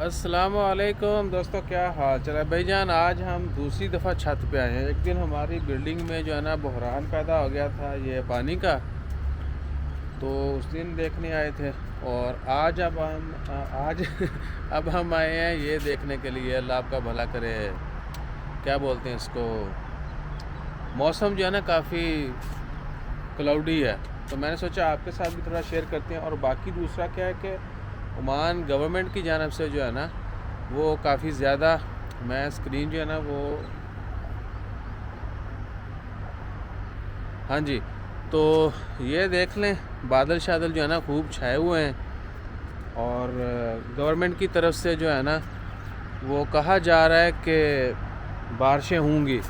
अस्सलाम वालेकुम दोस्तों, क्या हाल चाल है भाई जान। आज हम दूसरी दफ़ा छत पे आए हैं। एक दिन हमारी बिल्डिंग में जो है ना बहरान पैदा हो गया था ये पानी का, तो उस दिन देखने आए थे। और आज आज अब हम आए हैं ये देखने के लिए, अल्लाह आपका भला करे। क्या बोलते हैं इसको, मौसम जो है ना काफ़ी क्लाउडी है, तो मैंने सोचा आपके साथ भी थोड़ा शेयर करते हैं। और बाकी दूसरा क्या है कि ओमान गवर्नमेंट की जानब से जो है ना वो काफ़ी ज़्यादा, मैं स्क्रीन जो है ना वो, हाँ जी, तो ये देख लें बादल शादल जो है ना खूब छाए हुए हैं। और गवर्नमेंट की तरफ से जो है ना वो कहा जा रहा है कि बारिशें होंगी।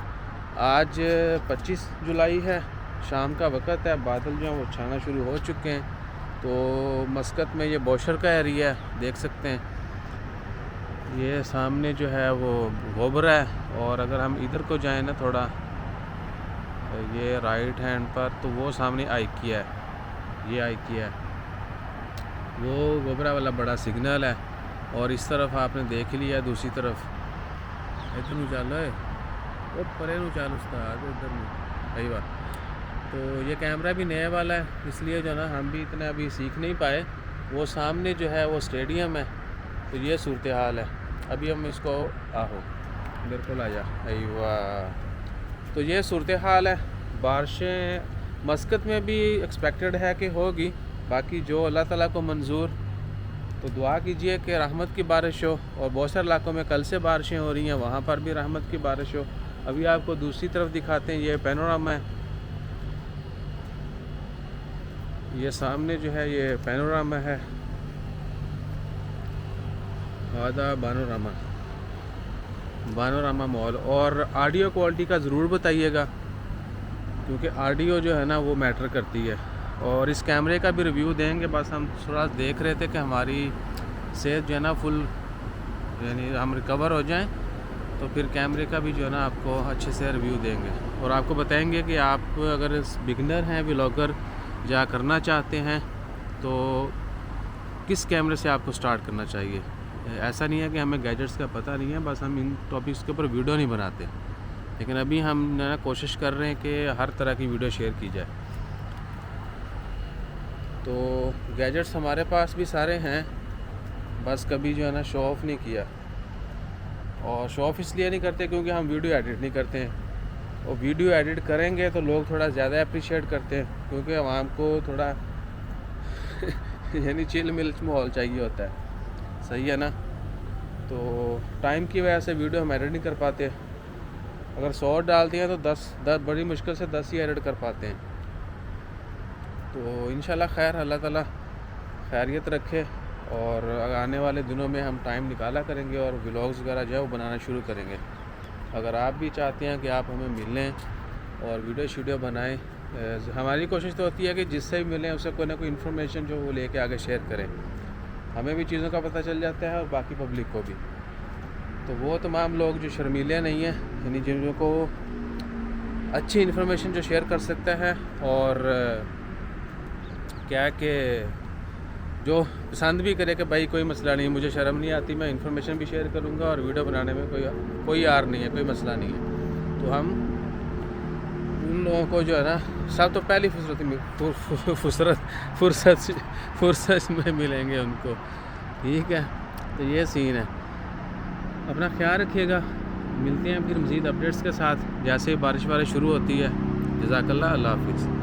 आज 25 जुलाई है, शाम का वक़्त है, बादल जो हैं वो छाना शुरू हो चुके हैं। तो मस्कत में ये बोशर का एरिया है, देख सकते हैं ये सामने जो है वो गोबरा है। और अगर हम इधर को जाएं ना थोड़ा, ये राइट हैंड पर, तो वो सामने आइकिया है, ये आइकिया है, वो गोबरा वाला बड़ा सिग्नल है। और इस तरफ आपने देख लिया, दूसरी तरफ इधर नू चल है, वो परे नू चल उस्ताद, इधर नू सही बात। तो ये कैमरा भी नया वाला है, इसलिए जो ना हम भी इतना अभी सीख नहीं पाए। वो सामने जो है वो स्टेडियम है, तो ये सूरत हाल है। अभी हम इसको आहो बिल्कुल आ जा, अय्वा, तो ये सूरत हाल है। बारिशें मस्कत में भी एक्सपेक्टेड है कि होगी, बाकी जो अल्लाह ताला को मंजूर। तो दुआ कीजिए कि रहमत की बारिश हो। और बहुत सारे इलाकों में कल से बारिशें हो रही हैं, वहाँ पर भी रहमत की बारिश हो। अभी आपको दूसरी तरफ दिखाते हैं, ये पैनोरामा है, ये सामने जो है ये पैनोरामा है, आधा बानोरामा मॉल। और ऑडियो क्वालिटी का ज़रूर बताइएगा, क्योंकि ऑडियो जो है ना वो मैटर करती है। और इस कैमरे का भी रिव्यू देंगे, बस हम थोड़ा देख रहे थे कि हमारी सेहत जो है ना फुल, यानी हम रिकवर हो जाएं, तो फिर कैमरे का भी जो है ना आपको अच्छे से रिव्यू देंगे। और आपको बताएंगे कि आप अगर बिगनर हैं, व्लॉगर या करना चाहते हैं, तो किस कैमरे से आपको स्टार्ट करना चाहिए। ऐसा नहीं है कि हमें गैजेट्स का पता नहीं है, बस हम इन टॉपिक्स के ऊपर वीडियो नहीं बनाते, लेकिन अभी हम ना कोशिश कर रहे हैं कि हर तरह की वीडियो शेयर की जाए। तो गैजेट्स हमारे पास भी सारे हैं, बस कभी जो है ना शो ऑफ़ नहीं किया। और शो ऑफ़ इसलिए नहीं करते क्योंकि हम वीडियो एडिट नहीं करते हैं। और वीडियो एडिट करेंगे तो लोग थोड़ा ज़्यादा अप्रिशिएट करते हैं, क्योंकि आवाम को थोड़ा यानी चिल मिल माहौल चाहिए होता है, सही है ना। तो टाइम की वजह से वीडियो हम एडिट नहीं कर पाते। अगर 100 डालते हैं तो 10 बड़ी मुश्किल से 10 ही एडिट कर पाते हैं। तो इंशाल्लाह खैर, अल्लाह ताला खैरियत रखे। और आने वाले दिनों में हम टाइम निकाला करेंगे और व्लॉग्स वगैरह जो है वो बनाना शुरू करेंगे। अगर आप भी चाहते हैं कि आप हमें मिलें और वीडियो बनाएं, हमारी कोशिश तो होती है कि जिससे भी मिलें उससे कोई ना कोई इन्फॉर्मेशन जो वो लेके आगे शेयर करें। हमें भी चीज़ों का पता चल जाता है और बाकी पब्लिक को भी। तो वो तमाम लोग जो शर्मीले नहीं हैं, यानी जिनको अच्छी इन्फॉर्मेशन जो शेयर कर सकता है, और क्या कि जो पसंद भी करे कि भाई कोई मसला नहीं, मुझे शर्म नहीं आती, मैं इन्फॉर्मेशन भी शेयर करूँगा और वीडियो बनाने में कोई आर नहीं है, कोई मसला नहीं है। तो हम उन लोगों को जो है ना सब तो पहली फुर्सत में मिलेंगे उनको, ठीक है। तो ये सीन है, अपना ख्याल रखिएगा। मिलते हैं फिर मज़ीद अपडेट्स के साथ, जैसे बारिश शुरू होती है। जज़ाकल्लाह, अल्लाह हाफ़िज़।